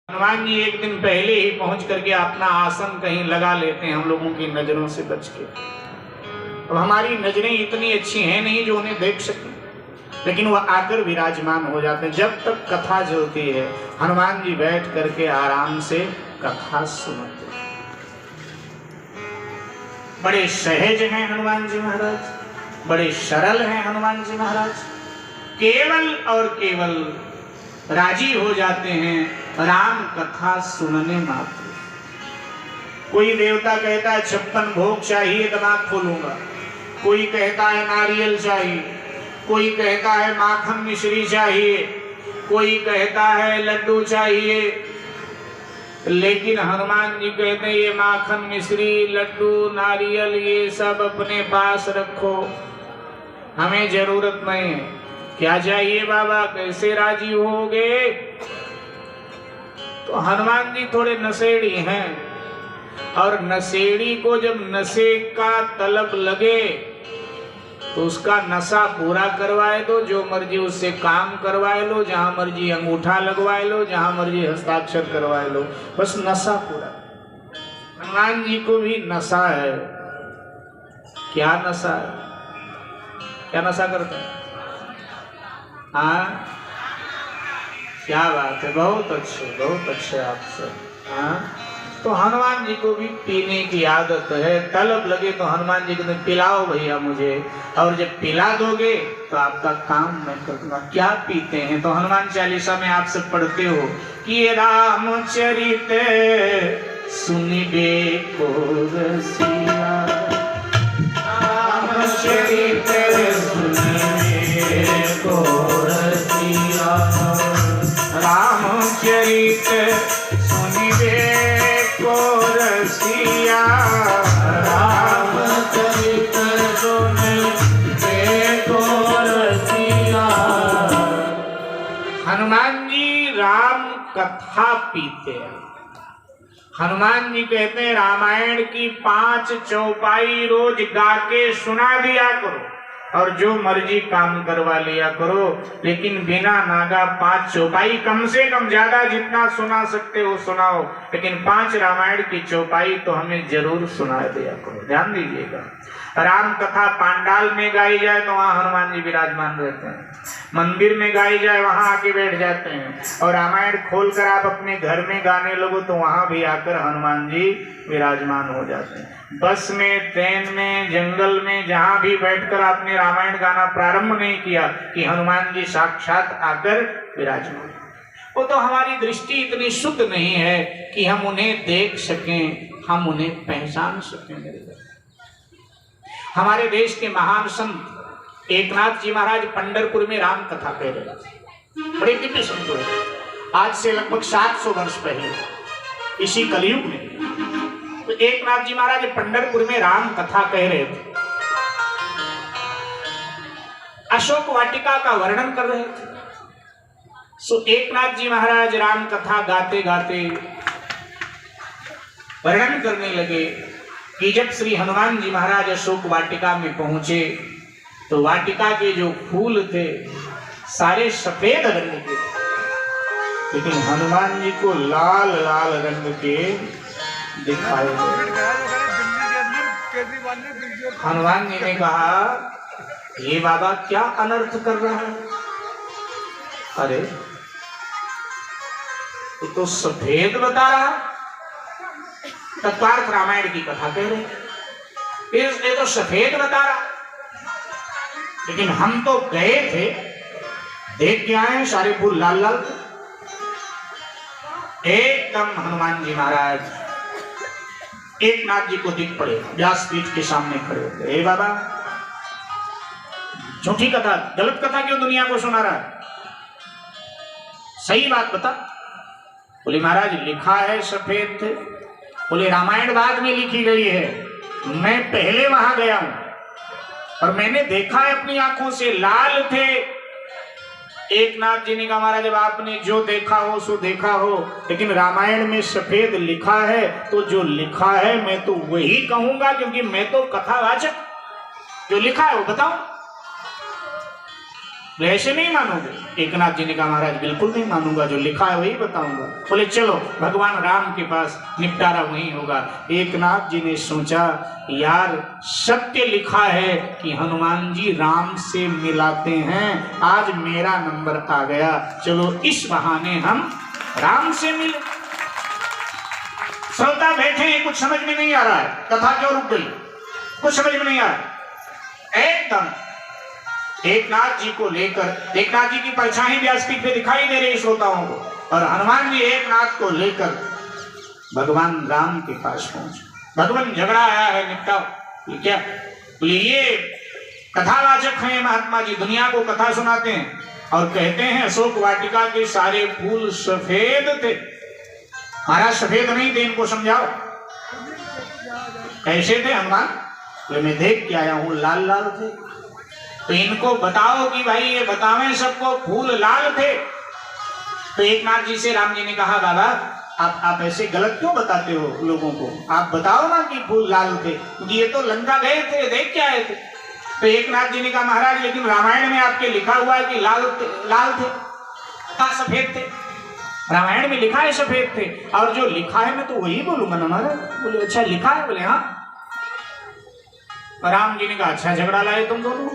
हनुमान जी एक दिन पहले ही पहुंच करके अपना आसन कहीं लगा लेते हैं हम लोगों की नजरों से बच के। अब हमारी नजरें इतनी अच्छी हैं नहीं जो उन्हें देख सके, लेकिन वह आकर विराजमान हो जाते हैं। जब तक कथा चलती है हनुमान जी बैठ करके आराम से कथा सुनते हैं। बड़े सहज हैं हनुमान जी महाराज, बड़े सरल हैं हनुमान जी महाराज। केवल और केवल राजी हो जाते हैं राम कथा सुनने मात्र। कोई देवता कहता है 56 भोग चाहिए दिमाग खोलूंगा, कोई कहता है नारियल चाहिए, कोई कहता है माखन मिश्री चाहिए, कोई कहता है लड्डू चाहिए। लेकिन हनुमान जी कहते हैं ये माखन मिश्री लड्डू नारियल ये सब अपने पास रखो, हमें जरूरत नहीं है। क्या चाहिए बाबा, कैसे राजी होगे? तो हनुमान जी थोड़े नशेड़ी हैं, और नशेड़ी को जब नशे का तलब लगे तो उसका नशा पूरा करवाए दो, जो मर्जी उससे काम करवाए लो, जहां मर्जी अंगूठा लगवाए लो, जहां मर्जी हस्ताक्षर करवाए लो, बस नशा पूरा। हनुमान जी को भी नशा है। क्या नशा है? क्या नशा करते हैं? हाँ, क्या बात है, बहुत अच्छे आपसे। हाँ, तो हनुमान जी को भी पीने की आदत है। तलब लगे तो हनुमान जी को पिलाओ भैया मुझे, और जब पिला दोगे तो आपका काम मैं कर दूंगा। क्या पीते हैं? तो हनुमान चालीसा में आप सब पढ़ते हो कि रामचरित सुनिबे को रसिया, रामचरित सुनिबे को रसिया, रामचरित सुनिबे को रसिया, रामचरित सुनिबे को रसिया। हनुमान जी राम कथा पीते हैं। हनुमान जी कहते हैं रामायण की 5 चौपाई रोज गा के सुना दिया करो, और जो मर्जी काम करवा लिया करो, लेकिन बिना नागा 5 चौपाई, कम से कम, ज्यादा जितना सुना सकते हो सुनाओ, लेकिन 5 रामायण की चौपाई तो हमें जरूर सुना दिया करो। ध्यान दीजिएगा, राम कथा पांडाल में गाई जाए तो वहां हनुमान जी विराजमान रहते हैं, मंदिर में गाई जाए वहां आके बैठ जाते हैं, और रामायण खोलकर आप अपने घर में गाने लगो तो वहां भी आकर हनुमान जी विराजमान हो जाते हैं। बस में, ट्रेन में, जंगल में, जहां भी बैठकर आपने रामायण गाना प्रारंभ नहीं किया कि हनुमान जी साक्षात आकर विराजमान। वो तो हमारी दृष्टि इतनी शुद्ध नहीं है कि हम उन्हें देख सकें, हम उन्हें पहचान सकें। मेरे हमारे देश के महान संत एकनाथ जी महाराज पंढरपुर में राम कथा कह रहे थे। बड़े दिव्य संत हुए, आज से लगभग 700 वर्ष पहले, इसी कलयुग में। तो एकनाथ जी महाराज पंढरपुर में राम कथा कह रहे थे, अशोक वाटिका का वर्णन कर रहे थे। सो एकनाथ जी महाराज राम कथा गाते गाते वर्णन करने लगे कि जब श्री हनुमान जी महाराज अशोक वाटिका में पहुंचे तो वाटिका के जो फूल थे सारे सफेद रंग के, लेकिन हनुमान जी को लाल लाल रंग के दिखाई दे। हनुमान जी ने कहा ये बाबा क्या अनर्थ कर रहा है? अरे तो सफेद बता रहा, तत्वार्थ रामायण की कथा कह रहे, इसलिए तो सफेद बता रहा। लेकिन हम तो गए थे, देख के आए, सारे फूल लाल लाल थे। एकदम हनुमान जी महाराज एकनाथ जी को दिख पड़े, व्यासपीठ के सामने खड़े होते। हे बाबा, झूठी कथा, गलत कथा क्यों दुनिया को सुना रहा है? सही बात बता। बोले महाराज लिखा है सफेद थे। बोले रामायण बाद में लिखी गई है, मैं पहले वहां गया हूं और मैंने देखा है अपनी आंखों से, लाल थे। एकनाथ जी ने कहा महाराज जब आपने जो देखा हो सो देखा हो, लेकिन रामायण में सफेद लिखा है तो जो लिखा है मैं तो वही कहूंगा, क्योंकि मैं तो कथावाचक, जो लिखा है वो बताऊं। बोले ऐसे नहीं मानोगे? एकनाथ जी ने कहा महाराज बिल्कुल नहीं मानूंगा, जो लिखा है वही बताऊंगा। बोले चलो भगवान राम के पास, निपटारा वही होगा। एकनाथ जी ने सोचा यार सत्य लिखा है कि हनुमान जी राम से मिलाते हैं, आज मेरा नंबर आ गया, चलो इस बहाने हम राम से मिले। श्रोता बैठे हैं, कुछ समझ में नहीं आ रहा है, कथा क्यों रुक गई, कुछ समझ में नहीं आ रहा। एकदम एकनाथ जी को लेकर, एकनाथ जी की परछाई व्यासपीठ पे दिखाई दे रही श्रोताओं को, और हनुमान जी एकनाथ को लेकर भगवान राम के पास पहुंचे। भगवान झगड़ा आया है, निपटाओ। ये क्या? बोले ये कथावाचक हैं महात्मा जी, दुनिया को कथा सुनाते हैं और कहते हैं अशोक वाटिका के सारे फूल सफेद थे। महाराज सफेद नहीं थे, इनको समझाओ कैसे थे हनुमान? बोले मैं देख के आया हूं लाल लाल थे। तो इनको बताओ कि भाई ये बतावें सबको फूल लाल थे। तो एकनाथ जी से राम जी ने कहा बाबा आप ऐसे गलत क्यों बताते हो लोगों को, आप बताओ ना कि फूल लाल थे, क्योंकि ये तो लंका गए थे, देख के आए थे। तो एकनाथ जी ने कहा महाराज लेकिन रामायण में आपके लिखा हुआ है कि लाल थे, कहा सफेद थे? रामायण में लिखा है सफेद थे, और जो लिखा है मैं तो वही बोलूंगा ना महाराज। बोले अच्छा लिखा है? बोले हाँ। राम जी ने कहा अच्छा झगड़ा लाए तुम दोनों।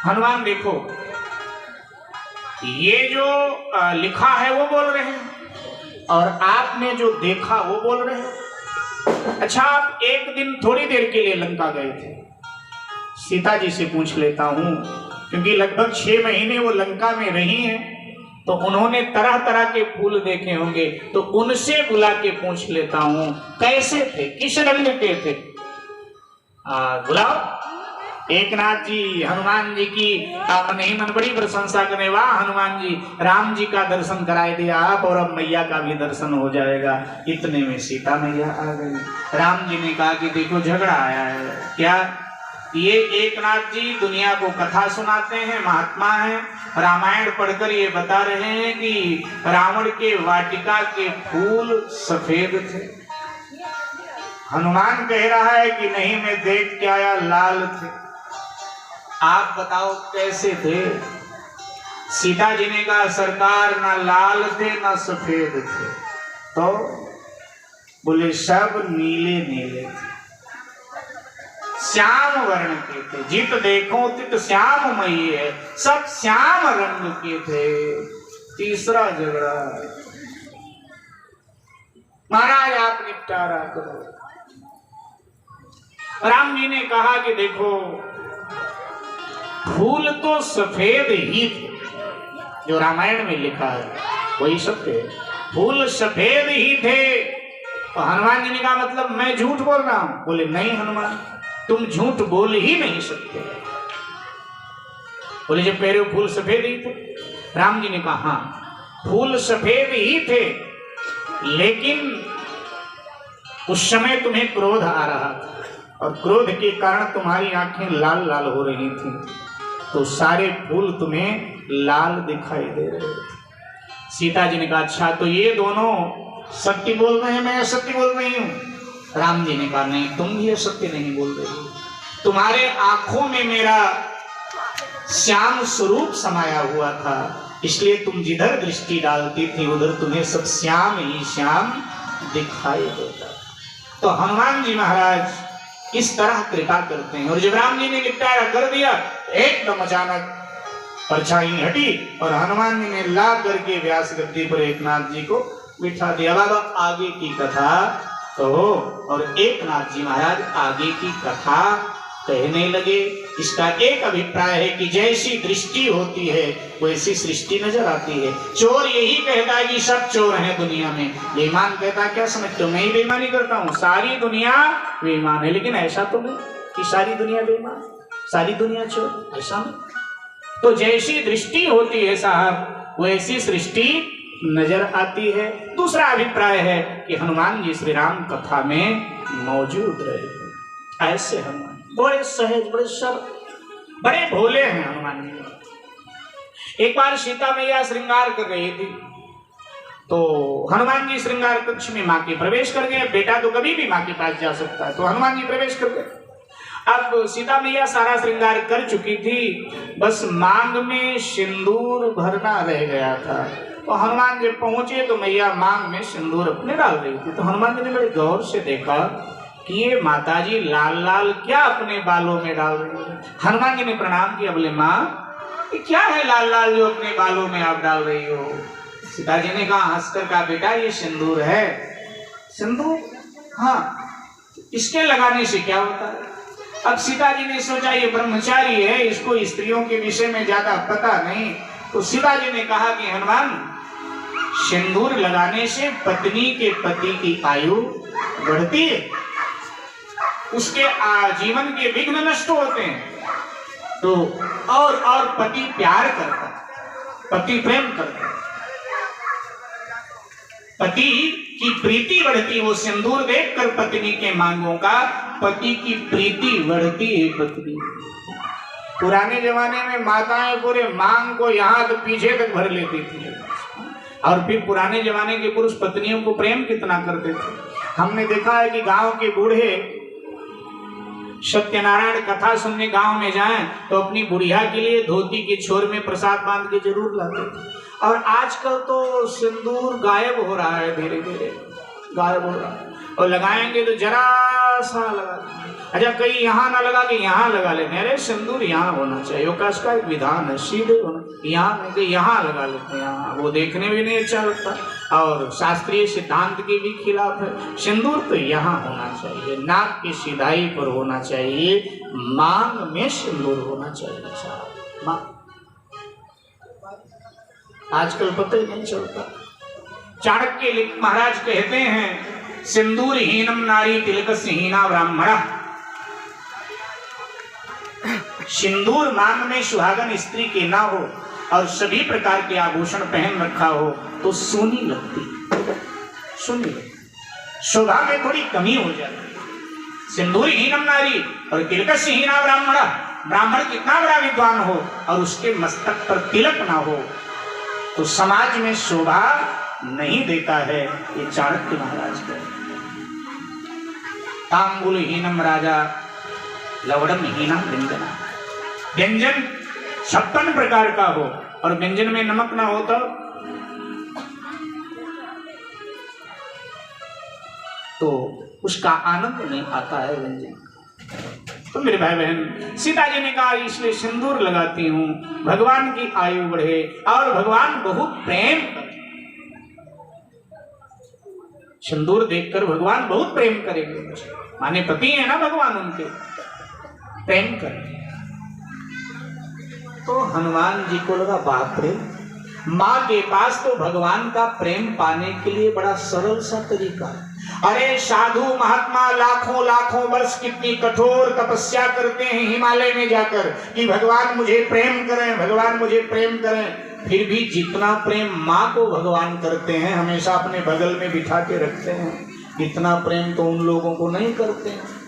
हनुमान देखो ये जो लिखा है वो बोल रहे हैं और आपने जो देखा वो बोल रहे हैं। अच्छा आप एक दिन थोड़ी देर के लिए लंका गए थे, सीता जी से पूछ लेता हूं, क्योंकि लगभग 6 महीने वो लंका में रही हैं, तो उन्होंने तरह तरह के फूल देखे होंगे, तो उनसे बुला के पूछ लेता हूं कैसे थे, किस रंग के थे। बुलाओ। एकनाथ जी हनुमान जी की अपने ही मन बड़ी प्रशंसा करने, वाह हनुमान जी, राम जी का दर्शन कराए दिया आप, और अब मैया का भी दर्शन हो जाएगा। इतने में सीता मैया आ गई। राम जी ने कहा कि देखो झगड़ा आया है। क्या? ये एकनाथ जी दुनिया को कथा सुनाते हैं, महात्मा हैं, रामायण पढ़कर ये बता रहे हैं कि रावण के वाटिका के फूल सफेद थे। हनुमान कह रहा है कि नहीं मैं देख के आया लाल थे। आप बताओ कैसे थे? सीता जी ने कहा सरकार ना लाल थे ना सफेद थे, तो बोले सब नीले नीले थे, श्याम वर्ण के थे, जित देखो तित श्याममयी है, सब श्याम रंग के थे। तीसरा झगड़ा महाराज आप निपटारा करो। राम जी ने कहा कि देखो फूल तो सफेद ही थे, जो रामायण में लिखा है वही सत्य है, फूल सफेद ही थे। तो हनुमान जी ने कहा मतलब मैं झूठ बोल रहा हूं? बोले नहीं हनुमान तुम झूठ बोल ही नहीं सकते। बोले जब कह रहे हो फूल सफेद ही थे। राम जी ने कहा हाँ फूल सफेद ही थे, लेकिन उस समय तुम्हें क्रोध आ रहा था और क्रोध के कारण तुम्हारी आंखें लाल लाल हो रही थी, तो सारे फूल तुम्हें लाल दिखाई दे रहे थे। सीता जी ने कहा अच्छा तो ये दोनों सत्य बोल रहे हैं, मैं असत्य बोल रही हूं? राम जी ने कहा नहीं तुम भी असत्य नहीं बोल रहे हो, तुम्हारे आंखों में मेरा श्याम स्वरूप समाया हुआ था, इसलिए तुम जिधर दृष्टि डालती थी उधर तुम्हें सब श्याम ही श्याम दिखाई देता। तो हनुमान जी महाराज इस तरह कृपा करते हैं। और जब राम जी ने निपटारा कर दिया एकदम अचानक परछाई हटी और हनुमान जी ने ला करके व्यास गद्दी पर एकनाथ जी को बिठा दिया। बाबा आगे की कथा तो, और एकनाथ जी महाराज आगे की कथा कहने लगे। इसका एक अभिप्राय है कि जैसी दृष्टि होती है वैसी सृष्टि नजर आती है। चोर यही कहता है कि सब चोर हैं दुनिया में, बेईमान कहता क्या समझते हो मैं ही बेईमानी करता हूँ, सारी दुनिया बेईमान है, लेकिन ऐसा तो नहीं कि सारी दुनिया बेईमान, सारी दुनिया चोर, ऐसा नहीं। तो जैसी दृष्टि होती है साहब वैसी सृष्टि नजर आती है। दूसरा अभिप्राय है कि हनुमान जी श्री राम कथा में मौजूद रहे। ऐसे हनुमान बड़े सहज, बड़े सरल, बड़े भोले हैं हनुमान जी। एक बार सीता मैया श्रृंगार कर रही थी तो हनुमान जी श्रृंगार कक्ष में मां के प्रवेश कर गए। बेटा तो कभी भी मां के पास जा सकता है, तो हनुमान जी प्रवेश कर गए अब सीता मैया सारा श्रृंगार कर चुकी थी, बस मांग में सिंदूर भरना रह गया था। तो हनुमान जब पहुंचे तो मैया मांग में सिंदूर अपने डाल रही थी। तो हनुमान जी ने बड़े गौर से देखा कि ये माताजी लाल लाल क्या अपने बालों में डाल रही है। हनुमान जी ने प्रणाम किया, बोले माँ ये क्या है लाल लाल जो अपने बालों में आप डाल रही हो। सीता जी ने कहा हंसकर कहा बेटा ये सिंदूर है। सिंदूर? हाँ, इसके लगाने से क्या होता है। अब सीता जी ने सोचा ये ब्रह्मचारी है, इसको स्त्रियों के विषय में ज्यादा पता नहीं। तो सीता जी ने कहा कि हनुमान सिंदूर लगाने से पत्नी के पति की आयु बढ़ती है, उसके जीवन के विघ्न नष्ट होते हैं। तो और पति प्यार करता है, पति प्रेम करता है, पति की प्रीति बढ़ती। वो सिंदूर देखकर पत्नी के मांगों का पति की प्रीति बढ़ती है। पत्नी पुराने जमाने में माताएं पूरे मांग को यहाँ तक पीछे तक भर लेती थी। और फिर पुराने जमाने के पुरुष पत्नियों को प्रेम कितना करते थे। हमने देखा है कि गांव के बूढ़े सत्यनारायण कथा सुनने गांव में जाएं तो अपनी बुढ़िया के लिए धोती के छोर में प्रसाद बांध के जरूर लाते थे। और आजकल तो सिंदूर गायब हो रहा है, धीरे धीरे गायब हो रहा है। और लगाएंगे तो जरा सा लगा, अच्छा कहीं यहाँ ना लगा के यहाँ लगा लेते हैं। अरे सिंदूर यहाँ होना चाहिए, उसका एक विधान है, सीधे होना, यहाँ नहीं तो यहाँ लगा लेते हैं। यहाँ वो देखने भी नहीं अच्छा लगता और शास्त्रीय सिद्धांत के भी खिलाफ है। सिंदूर तो यहाँ होना चाहिए, नाक की सीधाई पर होना चाहिए, मांग में सिंदूर होना चाहिए। आजकल पता ही नहीं चलता। चाणक्य महाराज कहते हैं सिंदूर हीनम नारी तिलकस्य हीना ब्राह्मणा। सिंदूर मांग में सुहागन स्त्री के ना हो और सभी प्रकार के आभूषण पहन रखा हो तो सोनी लगती, सुनी शोभा में थोड़ी कमी हो जाती। सिंदूर हीनम नारी और तिलकस्य हीना ब्राह्मणा। ब्राह्मण कितना बड़ा विद्वान हो और उसके मस्तक पर तिलक ना हो तो समाज में शोभा नहीं देता है। ये चाणक्य महाराज का। तांबुल हीनम राजा लवड़म हीनम व्यंजना। व्यंजन 56 प्रकार का हो और व्यंजन में नमक ना हो तो उसका आनंद नहीं आता है व्यंजन। तो मेरे भाई बहन, सीता जी ने कहा इसलिए सिंदूर लगाती हूँ, भगवान की आयु बढ़े और भगवान बहुत प्रेम करे। सिंदूर देखकर भगवान बहुत प्रेम करेंगे। माने पति है ना भगवान, उनके प्रेम करेंगे। तो हनुमान जी को लगा बाप रे, माँ के पास तो भगवान का प्रेम पाने के लिए बड़ा सरल सा तरीका है। अरे साधु महात्मा लाखों लाखों वर्ष कितनी कठोर तपस्या करते हैं हिमालय में जाकर कि भगवान मुझे प्रेम करें, भगवान मुझे प्रेम करें। फिर भी जितना प्रेम माँ को भगवान करते हैं, हमेशा अपने बगल में बिठा के रखते हैं, इतना प्रेम तो उन लोगों को नहीं करते हैं।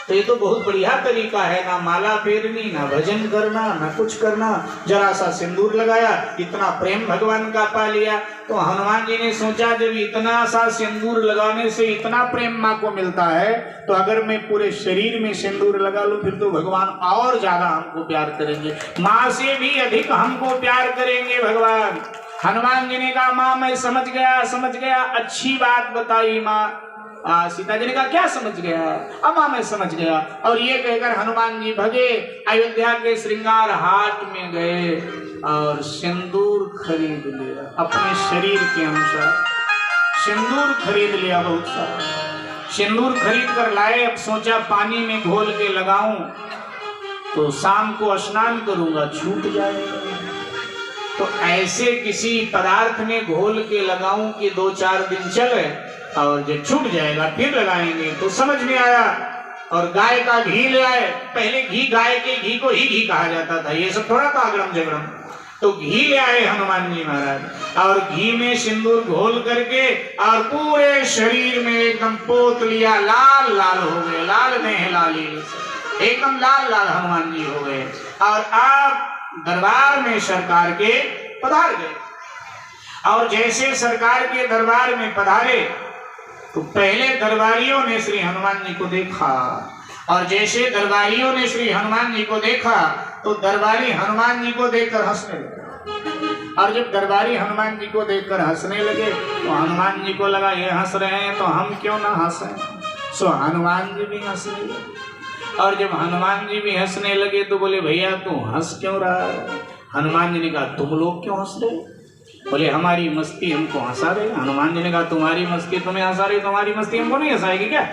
तो ये तो बहुत बढ़िया तरीका है, ना माला फेरनी, ना भजन करना, ना कुछ करना, जरा सा सिंदूर लगाया, इतना प्रेम भगवान का पा लिया। तो हनुमान जी ने सोचा जब इतना सा सिंदूर लगाने से इतना प्रेम माँ को मिलता है तो अगर मैं पूरे शरीर में सिंदूर लगा लूं फिर तो भगवान और ज्यादा हमको प्यार करेंगे, माँ से भी अधिक हमको प्यार करेंगे भगवान। हनुमान जी ने कहा माँ मैं समझ गया, अच्छी बात बताई माँ। सीता जी ने कहा क्या समझ गया? अम्मा मैं समझ गया। और ये कहकर हनुमान जी भगे, अयोध्या के श्रृंगार हाट में गए और सिंदूर खरीद लिया, अपने शरीर के अनुसार सिंदूर खरीद लिया। बहुत सारा सिंदूर खरीद कर लाए। अब सोचा पानी में घोल के लगाऊं तो शाम को स्नान करूंगा छूट जाएगा। तो ऐसे किसी पदार्थ में घोल के लगाऊं कि 2-4 दिन चले और जब छूट जाएगा फिर लगाएंगे। तो समझ में आया और गाय का घी ले आए। पहले घी, गाय के घी को ही घी कहा जाता था, ये सब थोड़ा था अगड़म जगड़म। तो घी ले आए हनुमान जी महाराज और घी में सिंदूर घोल करके और पूरे शरीर में एकदम पोत लिया। लाल लाल हो गए, लाल नहीं लाली, एकदम लाल लाल हनुमान जी हो गए। और आप दरबार में सरकार के पधार गए। और जैसे सरकार के दरबार में पधारे तो पहले दरबारियों ने श्री हनुमान जी को देखा और जैसे दरबारियों ने श्री हनुमान जी को देखा तो दरबारी हनुमान जी को देखकर हंसने लगे। और जब दरबारी हनुमान जी को देखकर हंसने लगे तो हनुमान जी को लगा ये हंस रहे हैं तो हम क्यों ना हंसें। सो हनुमान जी भी हंसने लगे। और जब हनुमान जी भी हंसने लगे तो बोले भैया तू हंस क्यों रहा है। हनुमान जी ने कहा तुम लोग क्यों हंस रहे। बोले हमारी मस्ती हमको हंसा रही। हनुमान जी ने कहा तुम्हारी मस्ती तुम्हें हंसा रही, तुम्हारी मस्ती हमको नहीं हंसाएगी क्या।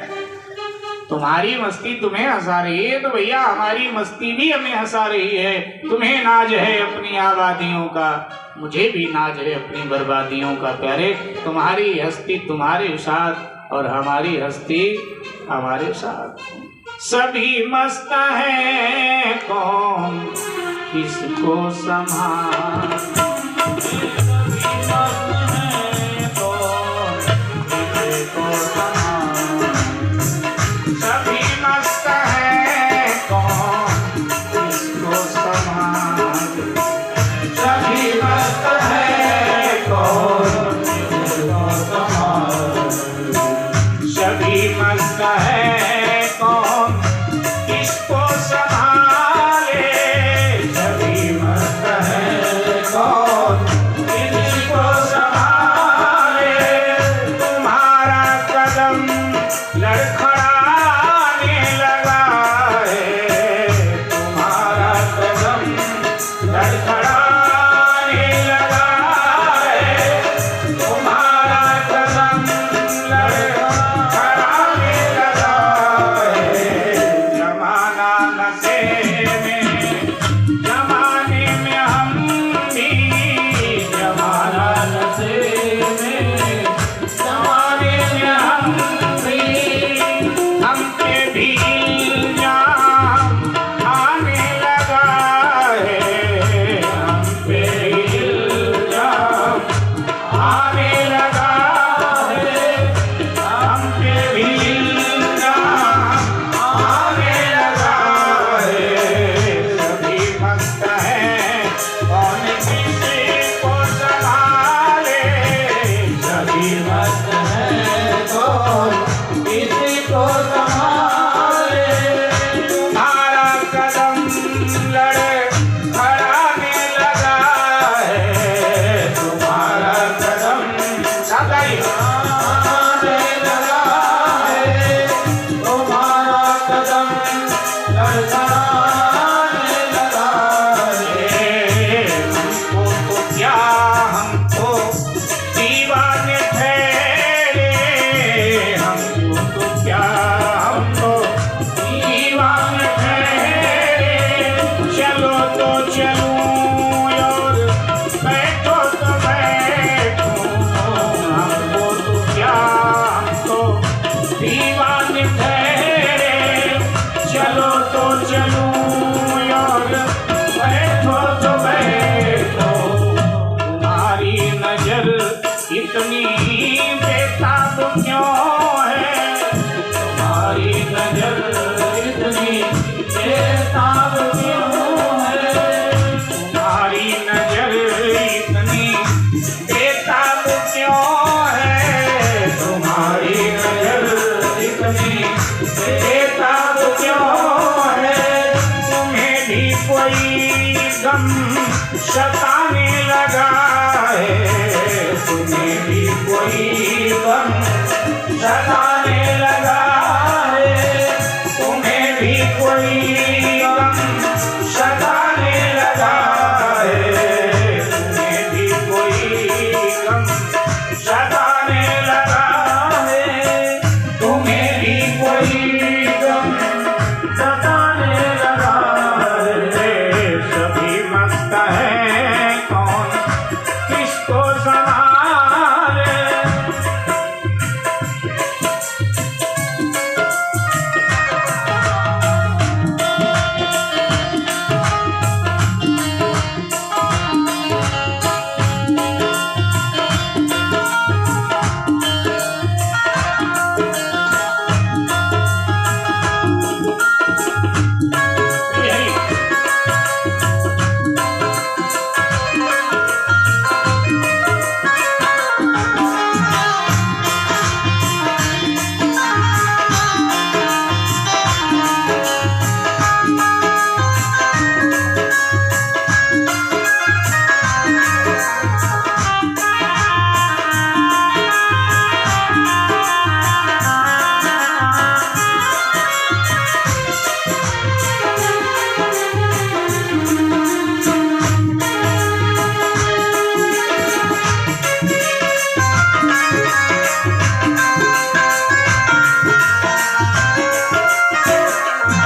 तुम्हारी मस्ती तुम्हें हंसा रही है तो भैया हमारी मस्ती भी हमें हंसा रही है। तुम्हें नाज है अपनी आबादियों का, मुझे भी नाज है अपनी बर्बादियों का। प्यारे तुम्हारी हस्ती तुम्हारे साथ और हमारी हस्ती हमारे साथ। सभी मस्त है कौन किसको संभाल। सताने लगा है तुम्हें भी कोई गम सताने लगा।